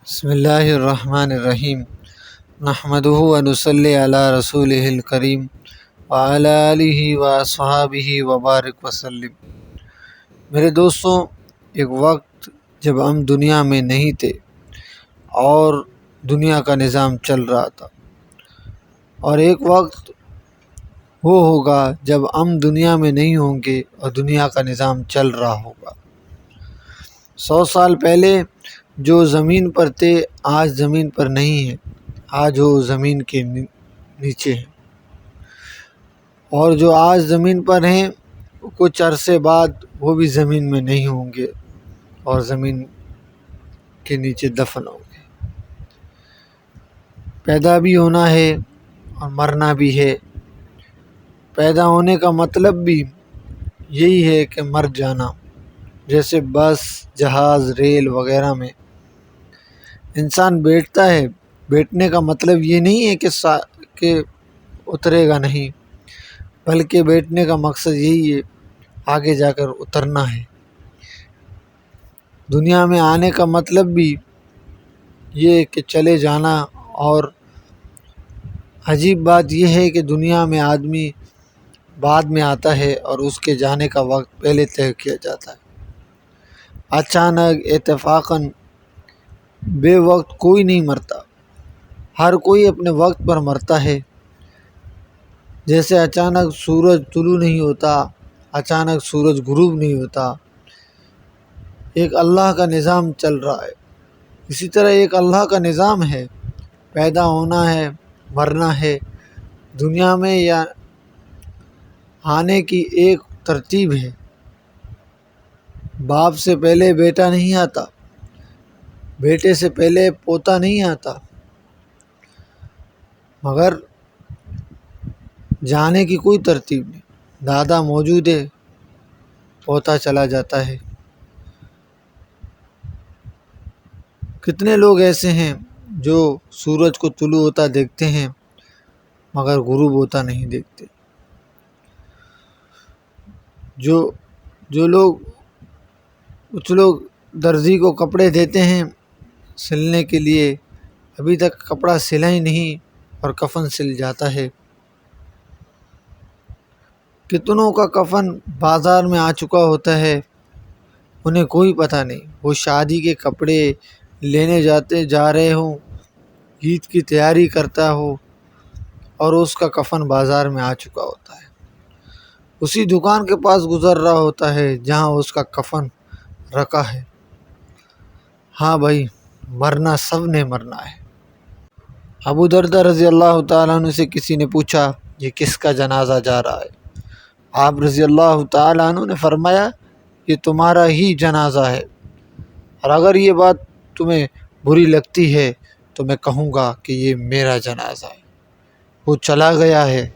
بسم اللہ الرحمن الرحیم نحمدہ ونصلی علی رسولہ الکریم وعلی آلہ واصحابہ وبارک وسلم۔ میرے دوستوں، ایک وقت جب ہم دنیا میں نہیں تھے اور دنیا کا نظام چل رہا تھا، اور ایک وقت وہ ہوگا جب ہم دنیا میں نہیں ہوں گے اور دنیا کا نظام چل رہا ہوگا۔ 100 سال پہلے جو زمین پر تھے آج زمین پر نہیں ہیں، آج وہ زمین کے نیچے ہیں، اور جو آج زمین پر ہیں کچھ عرصے بعد وہ بھی زمین میں نہیں ہوں گے اور زمین کے نیچے دفن ہوں گے۔ پیدا بھی ہونا ہے اور مرنا بھی ہے۔ پیدا ہونے کا مطلب بھی یہی ہے کہ مر جانا، جیسے بس، جہاز، ریل وغیرہ میں انسان بیٹھتا ہے، بیٹھنے کا مطلب یہ نہیں ہے کہ اترے گا نہیں، بلکہ بیٹھنے کا مقصد یہی ہے آگے جا کر اترنا ہے۔ دنیا میں آنے کا مطلب بھی یہ ہے کہ چلے جانا، اور عجیب بات یہ ہے کہ دنیا میں آدمی بعد میں آتا ہے اور اس کے جانے کا وقت پہلے طے کیا جاتا ہے۔ اچانک اتفاقاً بے وقت کوئی نہیں مرتا، ہر کوئی اپنے وقت پر مرتا ہے۔ جیسے اچانک سورج طلوع نہیں ہوتا، اچانک سورج غروب نہیں ہوتا، ایک اللہ کا نظام چل رہا ہے۔ اسی طرح ایک اللہ کا نظام ہے، پیدا ہونا ہے، مرنا ہے۔ دنیا میں یا آنے کی ایک ترتیب ہے۔ باپ سے پہلے بیٹا نہیں آتا، بیٹے سے پہلے پوتا نہیں آتا، مگر جانے کی کوئی ترتیب نہیں۔ دادا موجود ہے، پوتا چلا جاتا ہے۔ کتنے لوگ ایسے ہیں جو سورج کو طلوع ہوتا دیکھتے ہیں مگر غروب ہوتا نہیں دیکھتے۔ کچھ لوگ درزی کو کپڑے دیتے ہیں سلنے کے لیے، ابھی تک کپڑا سلا ہی نہیں اور کفن سل جاتا ہے۔ کتنوں کا کفن بازار میں آ چکا ہوتا ہے، انہیں کوئی پتہ نہیں۔ وہ شادی کے کپڑے لینے جا رہے ہوں، عید کی تیاری کرتا ہو، اور اس کا کفن بازار میں آ چکا ہوتا ہے۔ اسی دکان کے پاس گزر رہا ہوتا ہے جہاں اس کا کفن رکھا ہے۔ ہاں بھائی، مرنا سب نے مرنا ہے۔ ابو درداء رضی اللہ تعالیٰ عنہ سے کسی نے پوچھا یہ کس کا جنازہ جا رہا ہے؟ آپ رضی اللہ تعالیٰ عنہ نے فرمایا یہ تمہارا ہی جنازہ ہے، اور اگر یہ بات تمہیں بری لگتی ہے تو میں کہوں گا کہ یہ میرا جنازہ ہے۔ وہ چلا گیا ہے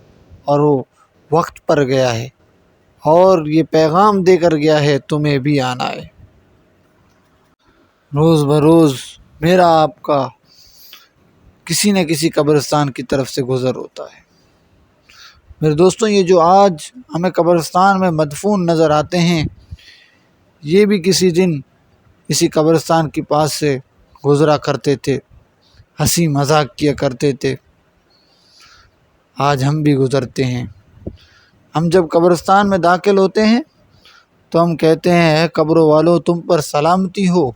اور وہ وقت پر گیا ہے، اور یہ پیغام دے کر گیا ہے تمہیں بھی آنا ہے۔ روز بروز میرا آپ کا کسی نہ کسی قبرستان کی طرف سے گزر ہوتا ہے۔ میرے دوستوں، یہ جو آج ہمیں قبرستان میں مدفون نظر آتے ہیں، یہ بھی کسی دن اسی قبرستان کے پاس سے گزرا کرتے تھے، ہنسی مذاق کیا کرتے تھے۔ آج ہم بھی گزرتے ہیں۔ ہم جب قبرستان میں داخل ہوتے ہیں تو ہم کہتے ہیں اے قبروں والو، تم پر سلامتی ہو،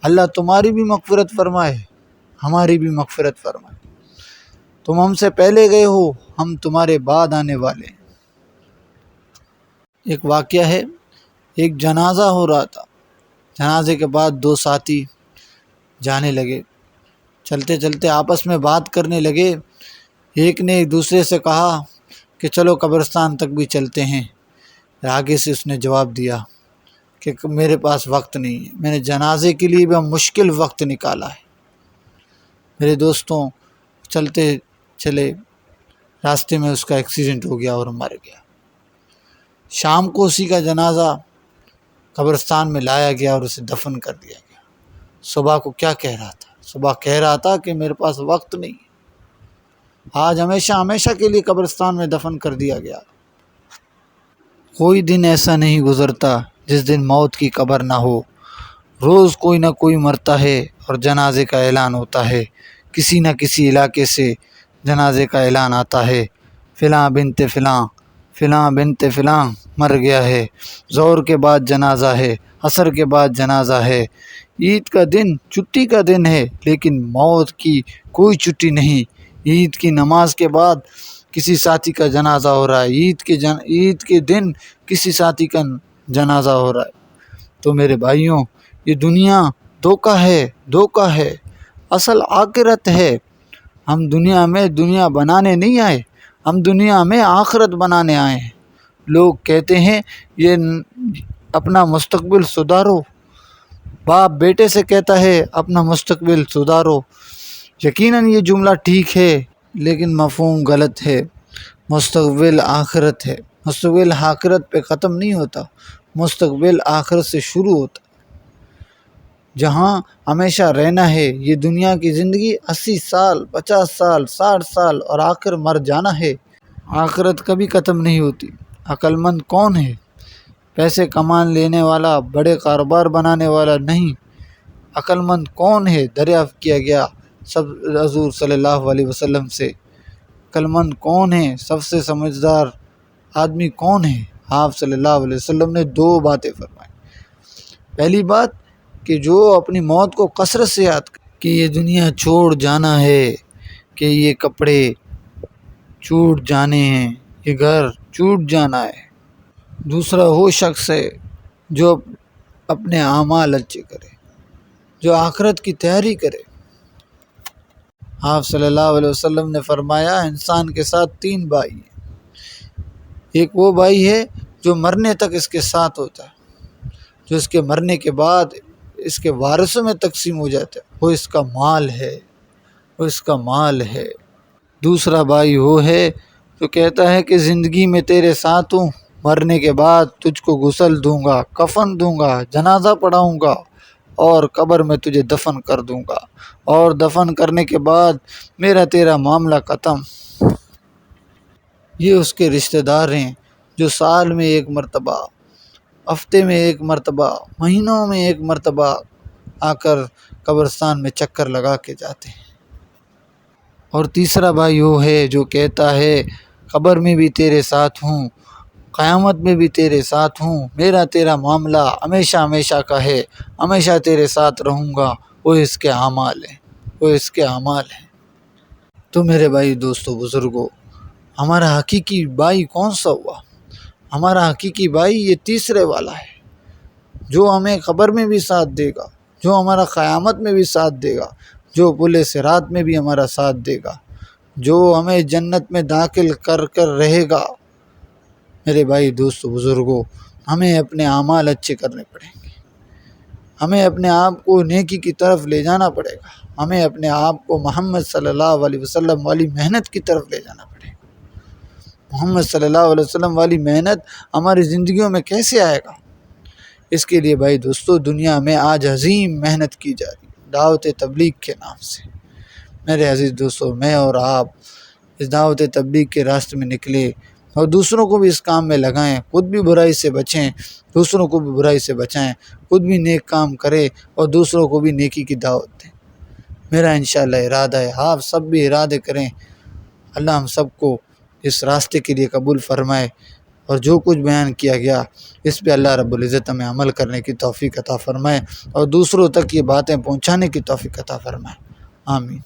اللہ تمہاری بھی مغفرت فرمائے، ہماری بھی مغفرت فرمائے۔ تم ہم سے پہلے گئے ہو، ہم تمہارے بعد آنے والے ہیں۔ ایک واقعہ ہے، ایک جنازہ ہو رہا تھا، جنازے کے بعد دو ساتھی جانے لگے، چلتے چلتے آپس میں بات کرنے لگے۔ ایک نے ایک دوسرے سے کہا کہ چلو قبرستان تک بھی چلتے ہیں۔ آگے سے اس نے جواب دیا کہ میرے پاس وقت نہیں ہے، میں نے جنازے کے لیے بھی مشکل وقت نکالا ہے۔ میرے دوستوں، چلتے چلے راستے میں اس کا ایکسیڈنٹ ہو گیا اور مر گیا۔ شام کو اسی کا جنازہ قبرستان میں لایا گیا اور اسے دفن کر دیا گیا۔ صبح کو کیا کہہ رہا تھا؟ صبح کہہ رہا تھا کہ میرے پاس وقت نہیں ہے۔ آج ہمیشہ ہمیشہ کے لیے قبرستان میں دفن کر دیا گیا۔ کوئی دن ایسا نہیں گزرتا جس دن موت کی قبر نہ ہو۔ روز کوئی نہ کوئی مرتا ہے اور جنازے کا اعلان ہوتا ہے، کسی نہ کسی علاقے سے جنازے کا اعلان آتا ہے، فلاں بنت فلاں، فلاں بنت فلاں مر گیا ہے، ظہر کے بعد جنازہ ہے، عصر کے بعد جنازہ ہے۔ عید کا دن چھٹی کا دن ہے، لیکن موت کی کوئی چھٹی نہیں۔ عید کی نماز کے بعد کسی ساتھی کا جنازہ ہو رہا ہے، عید کے دن کسی ساتھی کا جنازہ ہو رہا ہے۔ تو میرے بھائیوں، یہ دنیا دھوکہ ہے، اصل آخرت ہے۔ ہم دنیا میں دنیا بنانے نہیں آئے، ہم دنیا میں آخرت بنانے آئے ہیں۔ لوگ کہتے ہیں یہ اپنا مستقبل سدھارو، باپ بیٹے سے کہتا ہے اپنا مستقبل سدھارو۔ یقیناً یہ جملہ ٹھیک ہے، لیکن مفہوم غلط ہے۔ مستقبل آخرت ہے، مستقبل آخرت پہ ختم نہیں ہوتا، مستقبل آخرت سے شروع ہوتا، جہاں ہمیشہ رہنا ہے۔ یہ دنیا کی زندگی 80 سال، 50 سال، 60 سال اور آخر مر جانا ہے۔ آخرت کبھی ختم نہیں ہوتی۔ عقل مند کون ہے؟ پیسے کمان لینے والا، بڑے کاروبار بنانے والا نہیں۔ عقل مند کون ہے؟ دریافت کیا گیا سب حضور صلی اللہ علیہ وسلم سے۔ عقل مند کون ہے؟ سب سے سمجھدار آدمی کون ہے؟ آپ صلی اللہ علیہ وسلم نے 2 باتیں فرمائیں۔ پہلی بات کہ جو اپنی موت کو کثرت سے یاد کرے، کہ یہ دنیا چھوڑ جانا ہے، کہ یہ کپڑے چھوٹ جانے ہیں، یہ گھر چھوٹ جانا ہے۔ دوسرا وہ شخص ہے جو اپنے اعمال اچھے کرے، جو آخرت کی تیاری کرے۔ آپ صلی اللہ علیہ وسلم نے فرمایا انسان کے ساتھ 3 بھائی ہیں۔ ایک وہ بھائی ہے جو مرنے تک اس کے ساتھ ہوتا ہے، جو اس کے مرنے کے بعد اس کے وارثوں میں تقسیم ہو جاتا ہے، وہ اس کا مال ہے، وہ اس کا مال ہے۔ دوسرا بھائی وہ ہے جو کہتا ہے کہ زندگی میں تیرے ساتھ ہوں، مرنے کے بعد تجھ کو غسل دوں گا، کفن دوں گا، جنازہ پڑھاؤں گا اور قبر میں تجھے دفن کر دوں گا، اور دفن کرنے کے بعد میرا تیرا معاملہ ختم۔ یہ اس کے رشتہ دار ہیں جو سال میں 1 مرتبہ، ہفتے میں 1 مرتبہ، مہینوں میں 1 مرتبہ آ کر قبرستان میں چکر لگا کے جاتے ہیں۔ اور تیسرا بھائی وہ ہے جو کہتا ہے قبر میں بھی تیرے ساتھ ہوں، قیامت میں بھی تیرے ساتھ ہوں، میرا تیرا معاملہ ہمیشہ ہمیشہ کا ہے، ہمیشہ تیرے ساتھ رہوں گا۔ وہ اس کے اعمال ہیں، وہ اس کے اعمال ہیں۔ تو میرے بھائی، دوستو، بزرگوں، ہمارا حقیقی بھائی کون سا ہوا؟ ہمارا حقیقی بھائی یہ تیسرے والا ہے، جو ہمیں قبر میں بھی ساتھ دے گا، جو ہمارا قیامت میں بھی ساتھ دے گا، جو پل صراط میں بھی ہمارا ساتھ دے گا، جو ہمیں جنت میں داخل کر رہے گا۔ میرے بھائی، دوستو، بزرگوں، ہمیں اپنے اعمال اچھے کرنے پڑیں گے، ہمیں اپنے آپ کو نیکی کی طرف لے جانا پڑے گا، ہمیں اپنے آپ کو محمد صلی اللہ علیہ وسلم والی محنت کی طرف لے جانا پڑے گا۔ محمد صلی اللہ علیہ وسلم والی محنت ہماری زندگیوں میں کیسے آئے گا؟ اس کے لیے بھائی دوستو، دنیا میں آج عظیم محنت کی جا رہی ہے دعوت تبلیغ کے نام سے۔ میرے عزیز دوستو، میں اور آپ اس دعوت تبلیغ کے راستے میں نکلے اور دوسروں کو بھی اس کام میں لگائیں، خود بھی برائی سے بچیں، دوسروں کو بھی برائی سے بچائیں، خود بھی نیک کام کریں اور دوسروں کو بھی نیکی کی دعوت دیں۔ میرا انشاءاللہ ارادہ ہے، آپ سب بھی ارادے کریں، اللہ ہم سب کو اس راستے کے لیے قبول فرمائے، اور جو کچھ بیان کیا گیا اس پہ اللہ رب العزت ہمیں عمل کرنے کی توفیق عطا فرمائے اور دوسروں تک یہ باتیں پہنچانے کی توفیق عطا فرمائے۔ آمین۔